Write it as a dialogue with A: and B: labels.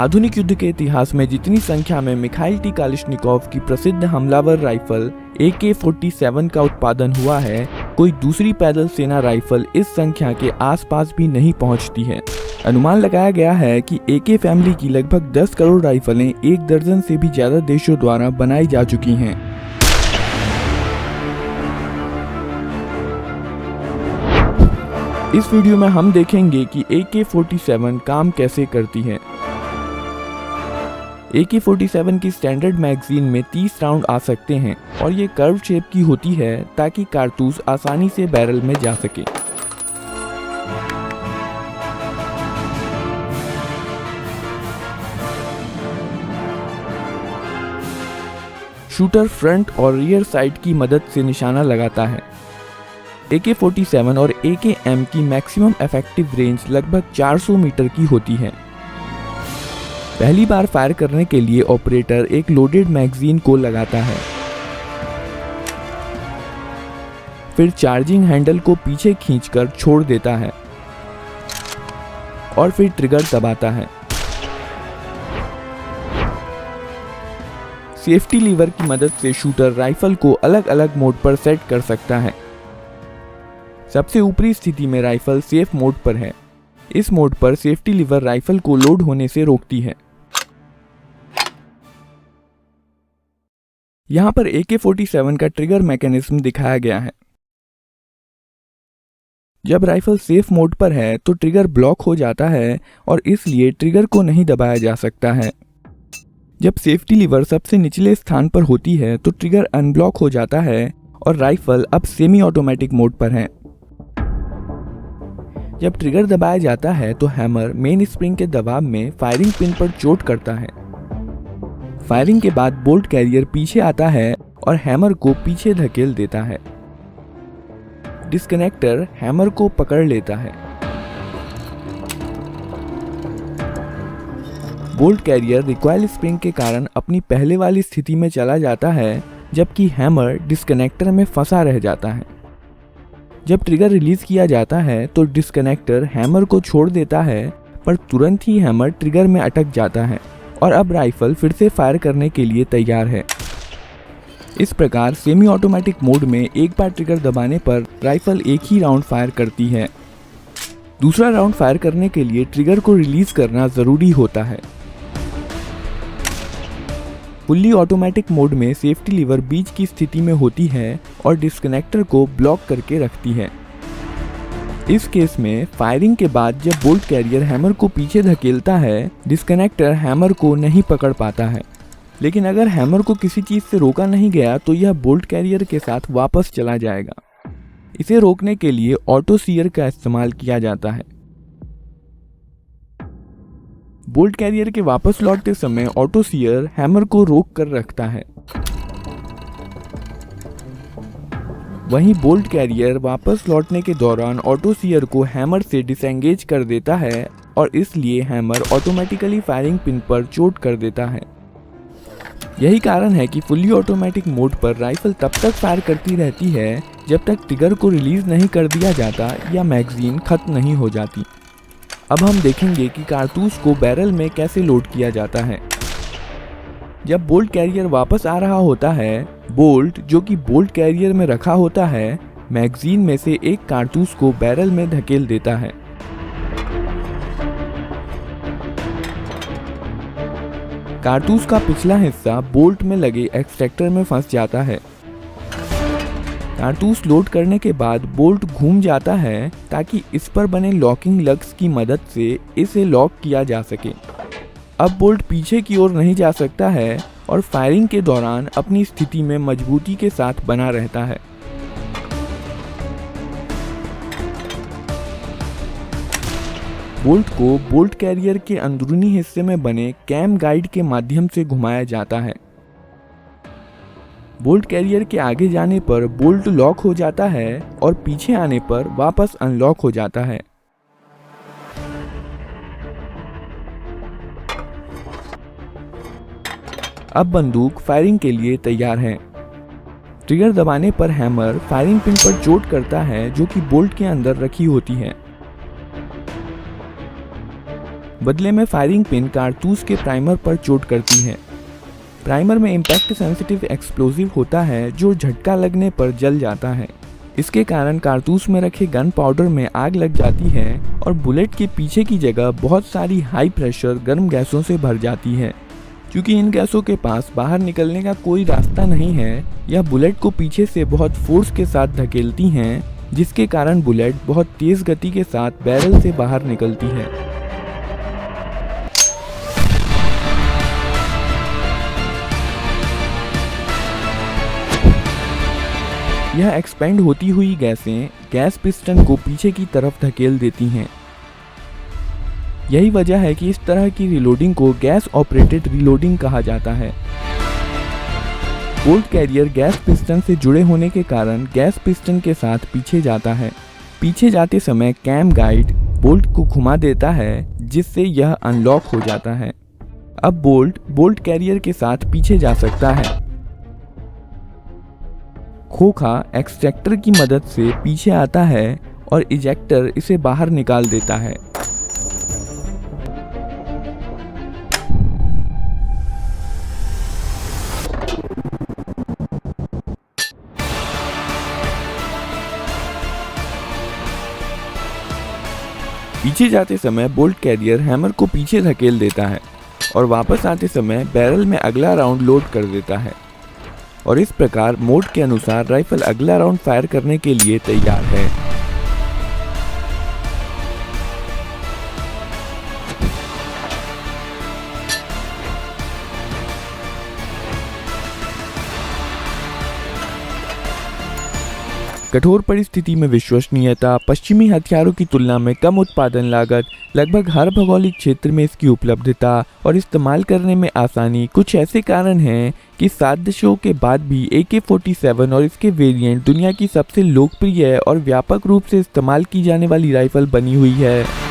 A: आधुनिक युद्ध के इतिहास में जितनी संख्या में मिखाइल टी कालिशनिकोव की प्रसिद्ध हमलावर राइफल AK-47 का उत्पादन हुआ है, कोई दूसरी पैदल सेना राइफल इस संख्या के आसपास भी नहीं पहुंचती है। अनुमान लगाया गया है कि AK फैमिली की लगभग 10 करोड़ राइफलें 1 दर्जन से भी ज्यादा देशों द्वारा बनाई जा चुकी हैं। इस वीडियो में हम देखेंगे कि AK-47 काम कैसे करती है। AK-47 की स्टैंडर्ड मैगजीन में 30 राउंड आ सकते हैं और ये कर्व शेप की होती है ताकि कारतूस आसानी से बैरल में जा सके। शूटर फ्रंट और रियर साइड की मदद से निशाना लगाता है। AK-47 और AKM की मैक्सिमम इफेक्टिव रेंज लगभग 400 मीटर की होती है। पहली बार फायर करने के लिए ऑपरेटर एक लोडेड मैगजीन को लगाता है, फिर चार्जिंग हैंडल को पीछे खींचकर छोड़ देता है और फिर ट्रिगर दबाता है। सेफ्टी लीवर की मदद से शूटर राइफल को अलग अलग मोड पर सेट कर सकता है। सबसे ऊपरी स्थिति में राइफल सेफ मोड पर है। इस मोड पर सेफ्टी लीवर राइफल को लोड होने से रोकती है। यहाँ पर AK-47 का ट्रिगर मैकेनिज्म दिखाया गया है। जब राइफल सेफ मोड पर है तो ट्रिगर ब्लॉक हो जाता है और इसलिए ट्रिगर को नहीं दबाया जा सकता है। जब सेफ्टी लीवर सबसे निचले स्थान पर होती है तो ट्रिगर अनब्लॉक हो जाता है और राइफल अब सेमी ऑटोमेटिक मोड पर है। जब ट्रिगर दबाया जाता है तो हैमर मेन स्प्रिंग के दबाव में फायरिंग पिन पर चोट करता है। फायरिंग के बाद बोल्ट कैरियर पीछे आता है और हैमर को पीछे धकेल देता है। डिस्कनेक्टर हैमर को पकड़ लेता है। बोल्ट कैरियर रिकॉइल स्प्रिंग के कारण अपनी पहले वाली स्थिति में चला जाता है, जबकि हैमर डिस्कनेक्टर में फंसा रह जाता है। जब ट्रिगर रिलीज किया जाता है तो डिस्कनेक्टर हैमर को छोड़ देता है, पर तुरंत ही हैमर ट्रिगर में अटक जाता है और अब राइफल फिर से फायर करने के लिए तैयार है। इस प्रकार सेमी ऑटोमेटिक मोड में एक बार ट्रिगर दबाने पर राइफल एक ही राउंड फायर करती है। दूसरा राउंड फायर करने के लिए ट्रिगर को रिलीज करना जरूरी होता है। फुल्ली ऑटोमेटिक मोड में सेफ्टी लीवर बीच की स्थिति में होती है और डिस्कनेक्टर को ब्लॉक करके रखती है। इस केस में फायरिंग के बाद जब बोल्ट कैरियर हैमर को पीछे धकेलता है, डिस्कनेक्टर हैमर को नहीं पकड़ पाता है। लेकिन अगर हैमर को किसी चीज से रोका नहीं गया तो यह बोल्ट कैरियर के साथ वापस चला जाएगा। इसे रोकने के लिए ऑटो सीयर का इस्तेमाल किया जाता है। बोल्ट कैरियर के वापस लौटते समय ऑटो सीयर हैमर को रोक कर रखता है। वहीं बोल्ट कैरियर वापस लौटने के दौरान ऑटो सीयर को हैमर से डिसएंगेज कर देता है और इसलिए हैमर ऑटोमेटिकली फायरिंग पिन पर चोट कर देता है। यही कारण है कि फुल्ली ऑटोमेटिक मोड पर राइफल तब तक फायर करती रहती है जब तक ट्रिगर को रिलीज नहीं कर दिया जाता या मैगजीन खत्म नहीं हो जाती। अब हम देखेंगे कि कारतूस को बैरल में कैसे लोड किया जाता है। जब बोल्ट कैरियर वापस आ रहा होता है, बोल्ट जो कि बोल्ट कैरियर में रखा होता है, मैगजीन में से एक कारतूस को बैरल में धकेल देता है। कारतूस का पिछला हिस्सा बोल्ट में लगे एक्सट्रैक्टर में फंस जाता है। कारतूस लोड करने के बाद बोल्ट घूम जाता है ताकि इस पर बने लॉकिंग लग्स की मदद से इसे लॉक किया जा सके। अब बोल्ट पीछे की ओर नहीं जा सकता है और फायरिंग के दौरान अपनी स्थिति में मजबूती के साथ बना रहता है। बोल्ट को बोल्ट कैरियर के अंदरूनी हिस्से में बने कैम गाइड के माध्यम से घुमाया जाता है। बोल्ट कैरियर के आगे जाने पर बोल्ट लॉक हो जाता है और पीछे आने पर वापस अनलॉक हो जाता है। अब बंदूक फायरिंग के लिए तैयार है। ट्रिगर दबाने पर हैमर फायरिंग पिन पर चोट करता है जो कि बोल्ट के अंदर रखी होती है। बदले में फायरिंग पिन कारतूस के प्राइमर पर चोट करती है। प्राइमर में इम्पैक्ट सेंसिटिव एक्सप्लोजिव होता है जो झटका लगने पर जल जाता है। इसके कारण कारतूस में रखे गन पाउडर में आग लग जाती है और बुलेट के पीछे की जगह बहुत सारी हाई प्रेशर गर्म गैसों से भर जाती है। क्योंकि इन गैसों के पास बाहर निकलने का कोई रास्ता नहीं है, यह बुलेट को पीछे से बहुत फोर्स के साथ धकेलती हैं, जिसके कारण बुलेट बहुत तेज गति के साथ बैरल से बाहर निकलती है। यह एक्सपेंड होती हुई गैसें गैस पिस्टन को पीछे की तरफ धकेल देती हैं। यही वजह है कि इस तरह की रीलोडिंग को गैस ऑपरेटेड रीलोडिंग कहा जाता है। बोल्ट कैरियर गैस पिस्टन से जुड़े होने के कारण गैस पिस्टन के साथ पीछे जाता है। पीछे जाते समय कैम गाइड बोल्ट को घुमा देता है, जिससे यह अनलॉक हो जाता है। अब बोल्ट कैरियर के साथ पीछे जा सकता है। खोखा एक्सट्रैक्टर की मदद से पीछे आता है और इजेक्टर इसे बाहर निकाल देता है। पीछे जाते समय बोल्ट कैरियर हैमर को पीछे धकेल देता है और वापस आते समय बैरल में अगला राउंड लोड कर देता है और इस प्रकार मोड के अनुसार राइफल अगला राउंड फायर करने के लिए तैयार है। कठोर परिस्थिति में विश्वसनीयता, पश्चिमी हथियारों की तुलना में कम उत्पादन लागत, लगभग हर भौगोलिक क्षेत्र में इसकी उपलब्धता और इस्तेमाल करने में आसानी कुछ ऐसे कारण हैं कि 7 दशकों के बाद भी AK-47 और इसके वेरिएंट दुनिया की सबसे लोकप्रिय और व्यापक रूप से इस्तेमाल की जाने वाली राइफल बनी हुई है।